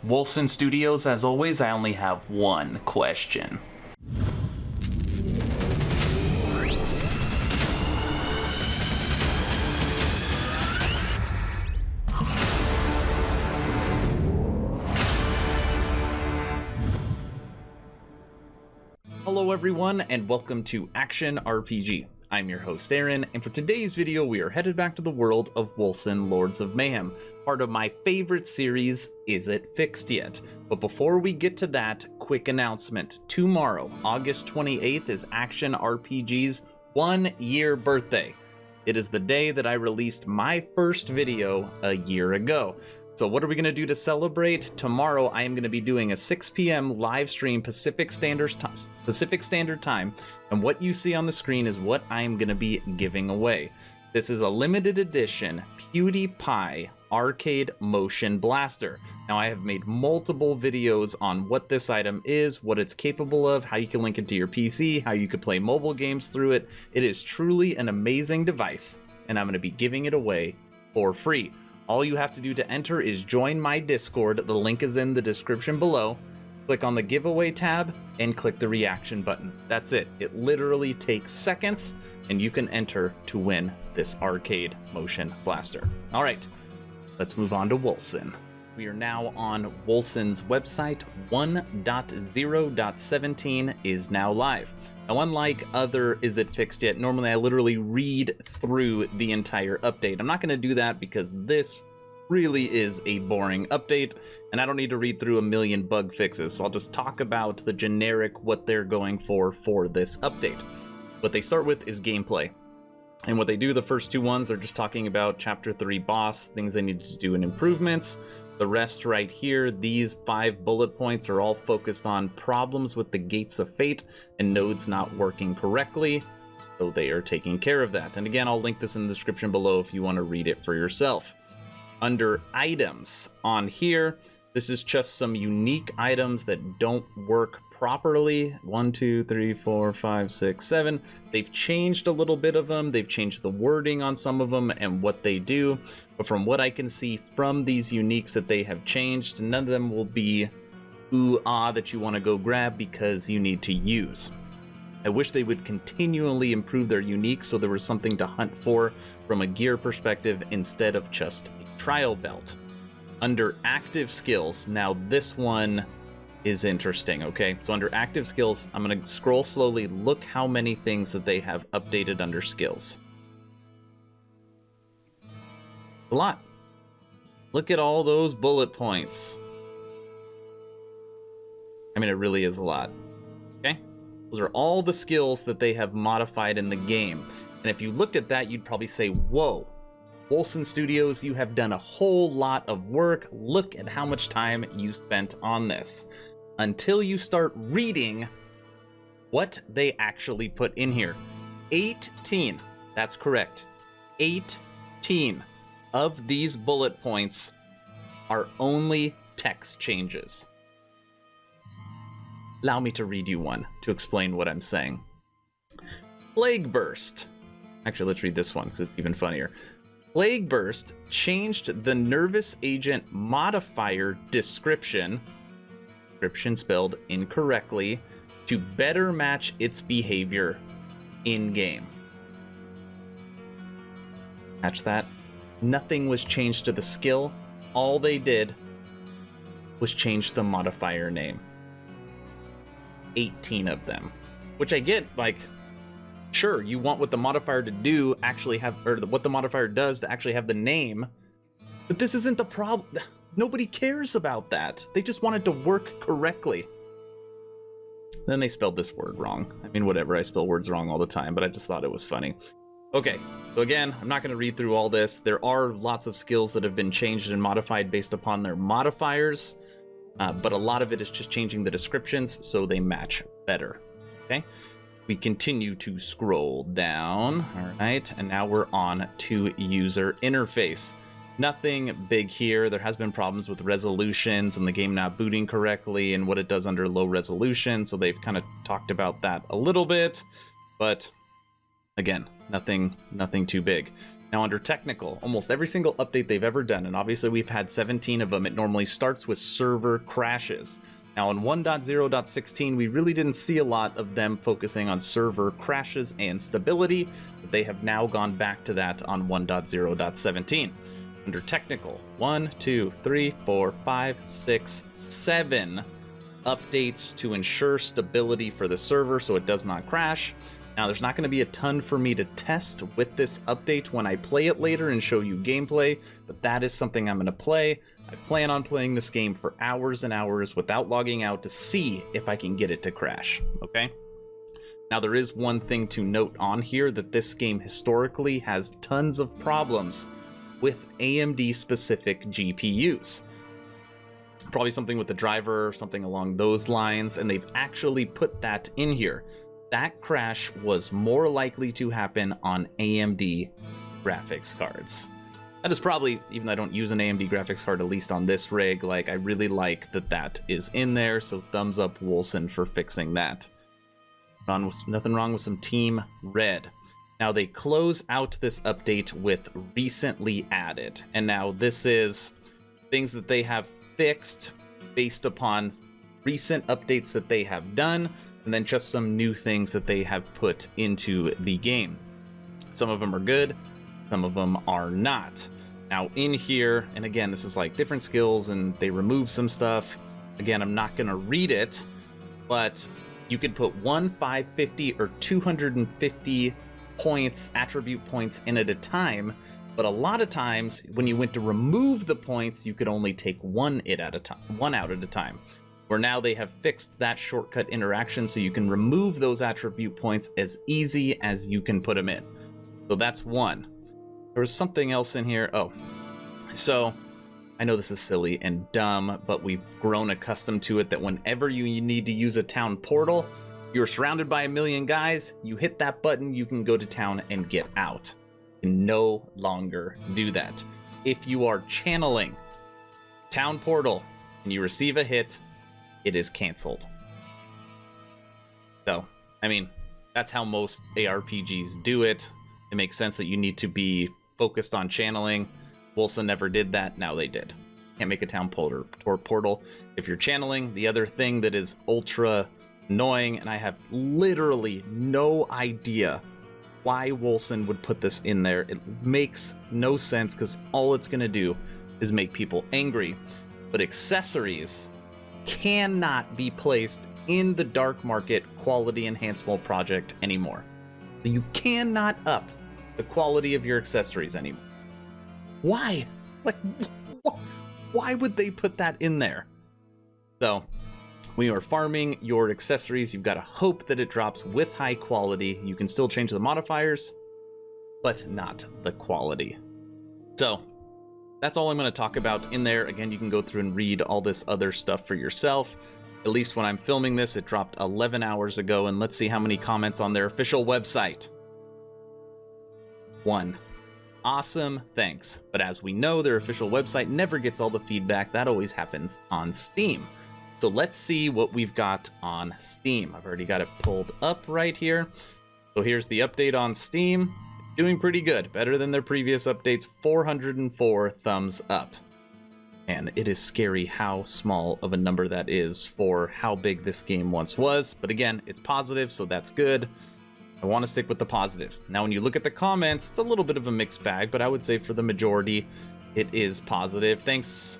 Wolcen Studios, as always, I only have one question. Hello everyone, and welcome to Action RPG. I'm your host Aaron, and for today's video we are headed back to the world of Wolcen Lords of Mayhem, part of my favorite series, Is It Fixed Yet? But before we get to that, quick announcement. Tomorrow, August 28th, is Action RPG's 1-year birthday. It is the day that I released my first video a year ago. So what are we going to do to celebrate? Tomorrow I am going to be doing a 6 p.m. live stream Pacific Standard Time, and what you see on the screen is what I am going to be giving away. This is a limited edition PewDiePie arcade motion blaster. Now I have made multiple videos on what this item is, what it's capable of, how you can link it to your PC, how you could play mobile games through it. It is truly an amazing device, and I'm going to be giving it away for free. All you have to do to enter is join my Discord. The link is in the description below. Click on the giveaway tab and click the reaction button. That's it. It literally takes seconds and you can enter to win this arcade motion blaster. All right, let's move on to Wolcen. We are now on Wolcen's website. 1.0.17 is now live. Now, unlike other Is It Fixed Yet, normally I literally read through the entire update. I'm not going to do that because this really is a boring update, and I don't need to read through a million bug fixes, so I'll just talk about the generic what they're going for this update. What they start with is gameplay. And what they do, the first two ones, are just talking about Chapter 3 boss, things they need to do and improvements. The rest right here, these 5 bullet points, are all focused on problems with the Gates of Fate and nodes not working correctly, so they are taking care of that. And again, I'll link this in the description below if you want to read it for yourself. Under items on here, this is just some unique items that don't work properly. 1, 2, 3, 4, 5, 6, 7. They've changed a little bit of them. They've changed the wording on some of them and what they do. But from what I can see from these uniques that they have changed, none of them will be ooh-ah that you want to go grab because you need to use. I wish they would continually improve their uniques so there was something to hunt for from a gear perspective instead of just a trial belt. Under active skills, now this one is interesting, okay? So under active skills, I'm going to scroll slowly, look how many things that they have updated under skills. A lot. Look at all those bullet points. I mean, it really is a lot. Okay? Those are all the skills that they have modified in the game. And if you looked at that, you'd probably say, whoa, Wolcen Studios, you have done a whole lot of work. Look at how much time you spent on this. Until you start reading what they actually put in here. 18, that's correct. 18 of these bullet points are only text changes. Allow me to read you one to explain what I'm saying. Plague Burst. Actually, let's read this one because it's even funnier. Plague Burst changed the Nervous Agent modifier description spelled incorrectly, to better match its behavior in-game. Catch that? Nothing was changed to the skill. All they did was change the modifier name. 18 of them. Which I get, like, sure, you want what the modifier to do actually have, or what the modifier does to actually have the name, but this isn't the problem. Nobody cares about that. They just want it to work correctly. Then they spelled this word wrong. I mean, whatever, I spell words wrong all the time, but I just thought it was funny. Okay, so again, I'm not going to read through all this. There are lots of skills that have been changed and modified based upon their modifiers, but a lot of it is just changing the descriptions so they match better. Okay, we continue to scroll down. All right, and now we're on to user interface. Nothing big here. There has been problems with resolutions and the game not booting correctly and what it does under low resolution, so they've kind of talked about that a little bit, but again, nothing too big. Now under technical, almost every single update they've ever done, and obviously we've had 17 of them, it normally starts with server crashes. Now in 1.0.16, we really didn't see a lot of them focusing on server crashes and stability, but they have now gone back to that on 1.0.17. Under technical, 1, 2, 3, 4, 5, 6, 7 updates to ensure stability for the server so it does not crash. Now there's not going to be a ton for me to test with this update when I play it later and show you gameplay, but that is something I'm going to play. I plan on playing this game for hours and hours without logging out to see if I can get it to crash, okay? Now there is one thing to note on here, that this game historically has tons of problems with AMD specific GPUs. Probably something with the driver or something along those lines, and they've actually put that in here. That crash was more likely to happen on AMD graphics cards. That is probably, even though I don't use an AMD graphics card, at least on this rig, like, I really like that that is in there, so thumbs up Wolcen for fixing that. Nothing wrong with some Team Red. Now they close out this update with recently added, and now this is things that they have fixed based upon recent updates that they have done, and then just some new things that they have put into the game. Some of them are good, some of them are not. Now in here, and again, this is like different skills and they remove some stuff. Again, I'm not gonna read it, but you could put 1, 550, or 250 points, attribute points in at a time, but a lot of times when you went to remove the points, you could only take one out at a time. Where now they have fixed that shortcut interaction so you can remove those attribute points as easy as you can put them in. So that's one. There was something else in here. Oh, so I know this is silly and dumb, but we've grown accustomed to it that whenever you need to use a town portal, you're surrounded by a million guys, you hit that button, you can go to town and get out. You can no longer do that. If you are channeling town portal and you receive a hit, it is canceled. So, I mean, that's how most ARPGs do it. It makes sense that you need to be focused on channeling. Wolcen never did that, now they did. Can't make a town portal if you're channeling. The other thing that is ultra annoying, and I have literally no idea why Wolcen would put this in there. It makes no sense because all it's going to do is make people angry. But accessories cannot be placed in the dark market quality enhancement project anymore. So you cannot up the quality of your accessories anymore. Why? Like, why would they put that in there? So when you are farming your accessories, you've got to hope that it drops with high quality. You can still change the modifiers, but not the quality. So that's all I'm going to talk about in there. Again, you can go through and read all this other stuff for yourself. At least when I'm filming this, it dropped 11 hours ago, and let's see how many comments on their official website. 1. Awesome, thanks. But as we know, their official website never gets all the feedback. That always happens on Steam. So let's see what we've got on Steam. I've already got it pulled up right here. So here's the update on Steam. Doing pretty good, better than their previous updates. 404 thumbs up. And it is scary how small of a number that is for how big this game once was. But again, it's positive, so that's good. I want to stick with the positive. Now, when you look at the comments, it's a little bit of a mixed bag, but I would say for the majority, it is positive. Thanks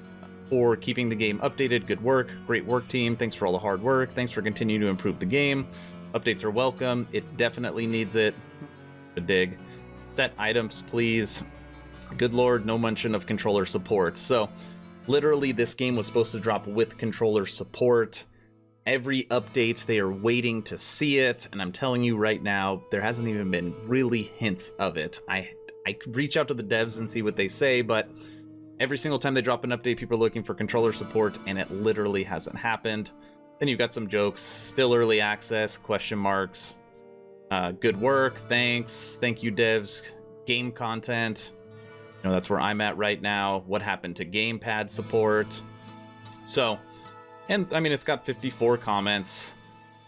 for keeping the game updated. Good work. Great work, team. Thanks for all the hard work. Thanks for continuing to improve the game. Updates are welcome. It definitely needs it. A dig. Set items, please. Good lord, no mention of controller support. So, literally, this game was supposed to drop with controller support. Every update, they are waiting to see it, and I'm telling you right now, there hasn't even been really hints of it. I reach out to the devs and see what they say, but every single time they drop an update, people are looking for controller support, and it literally hasn't happened. Then you've got some jokes. Still early access, question marks. Good work, thanks. Thank you, devs. Game content. You know, that's where I'm at right now. What happened to gamepad support? So, and I mean, it's got 54 comments.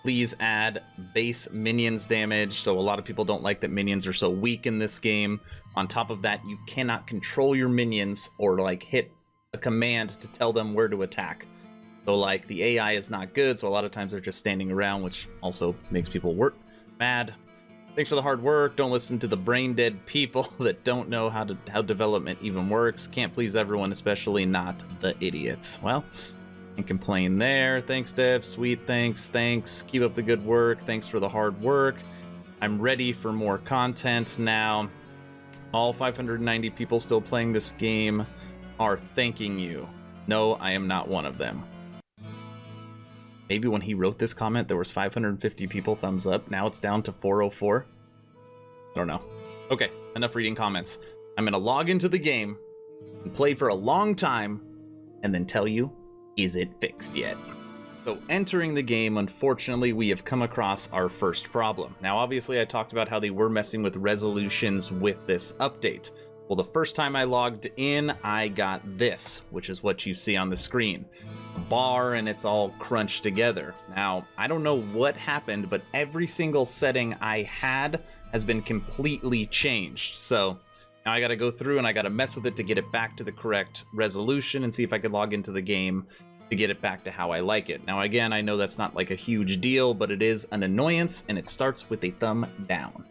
Please add base minions damage. So a lot of people don't like that minions are so weak in this game. On top of that, you cannot control your minions or like hit a command to tell them where to attack. So like the AI is not good, so a lot of times they're just standing around, which also makes people mad. Thanks for the hard work. Don't listen to the brain dead people that don't know how development even works. Can't please everyone, especially not the idiots. Well, can't complain there. Thanks, Dev. Sweet. Thanks. Keep up the good work. Thanks for the hard work. I'm ready for more content now. All 590 people still playing this game are thanking you. No, I am not one of them. Maybe when he wrote this comment, there was 550 people thumbs up. Now it's down to 404. I don't know. Okay, enough reading comments. I'm gonna log into the game and play for a long time and then tell you, is it fixed yet? So entering the game, unfortunately, we have come across our first problem. Now, obviously, I talked about how they were messing with resolutions with this update. Well, the first time I logged in, I got this, which is what you see on the screen. A bar, and it's all crunched together. Now, I don't know what happened, but every single setting I had has been completely changed. So now I gotta go through and I gotta mess with it to get it back to the correct resolution and see if I could log into the game to get it back to how I like it. Now, again, I know that's not like a huge deal, but it is an annoyance, and it starts with a thumb down.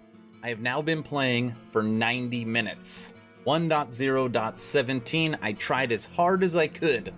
I have now been playing for 90 minutes. 1.0.17, I tried as hard as I could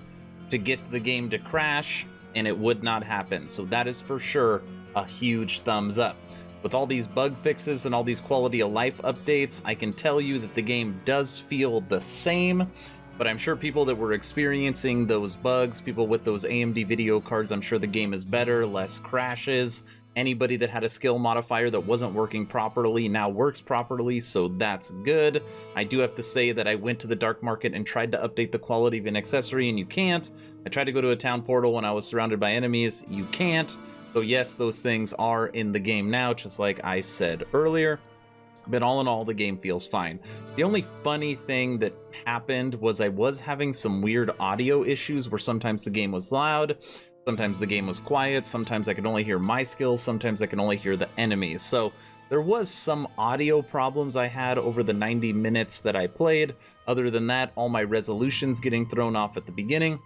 to get the game to crash, and it would not happen. So that is for sure a huge thumbs up. With all these bug fixes and all these quality of life updates, I can tell you that the game does feel the same, but I'm sure people that were experiencing those bugs, people with those AMD video cards, I'm sure the game is better, less crashes. Anybody that had a skill modifier that wasn't working properly now works properly, so that's good. I do have to say that I went to the dark market and tried to update the quality of an accessory, and you can't. I tried to go to a town portal when I was surrounded by enemies. You can't. So yes, those things are in the game now, just like I said earlier. But all in all, the game feels fine. The only funny thing that happened was I was having some weird audio issues where sometimes the game was loud, sometimes the game was quiet, sometimes I could only hear my skills, sometimes I could only hear the enemies. So there was some audio problems I had over the 90 minutes that I played. Other than that, all my resolutions getting thrown off at the beginning.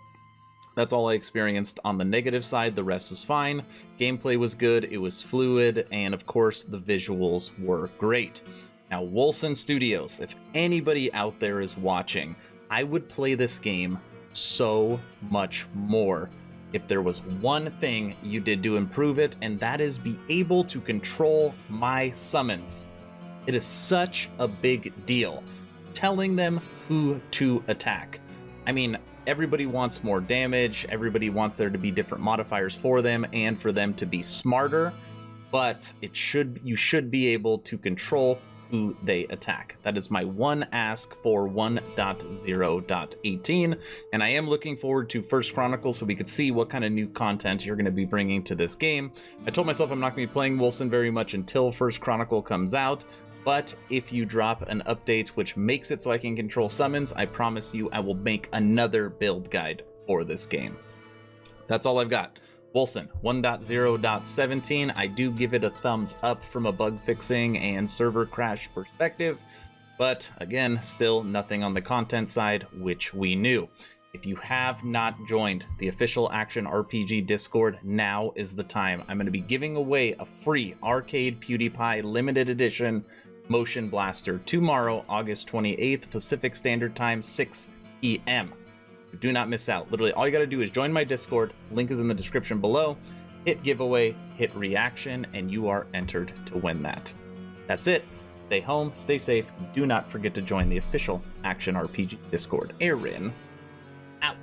That's all I experienced on the negative side. The rest was fine. Gameplay was good, it was fluid, and of course the visuals were great. Now, Wolcen Studios, if anybody out there is watching, I would play this game so much more if there was one thing you did to improve it, and that is be able to control my summons. It is such a big deal. Telling them who to attack. I mean, everybody wants more damage, everybody wants there to be different modifiers for them and for them to be smarter, but you should be able to control who they attack. That is my one ask for 1.0.18, and I am looking forward to First Chronicle so we could see what kind of new content you're going to be bringing to this game. I told myself I'm not going to be playing Wolcen very much until First Chronicle comes out, but if you drop an update which makes it so I can control summons, I promise you I will make another build guide for this game. That's all I've got. Wolcen 1.0.17, I do give it a thumbs up from a bug fixing and server crash perspective, but again, still nothing on the content side, which we knew. If you have not joined the official Action RPG Discord, now is the time. I'm going to be giving away a free Arcade PewDiePie limited edition Motion Blaster tomorrow, August 28th, Pacific Standard Time, 6 p.m. Do not miss out. Literally, all you got to do is join my Discord. Link is in the description below. Hit giveaway, hit reaction, and you are entered to win that. That's it. Stay home, stay safe. Do not forget to join the official Action RPG Discord. Aaron, out.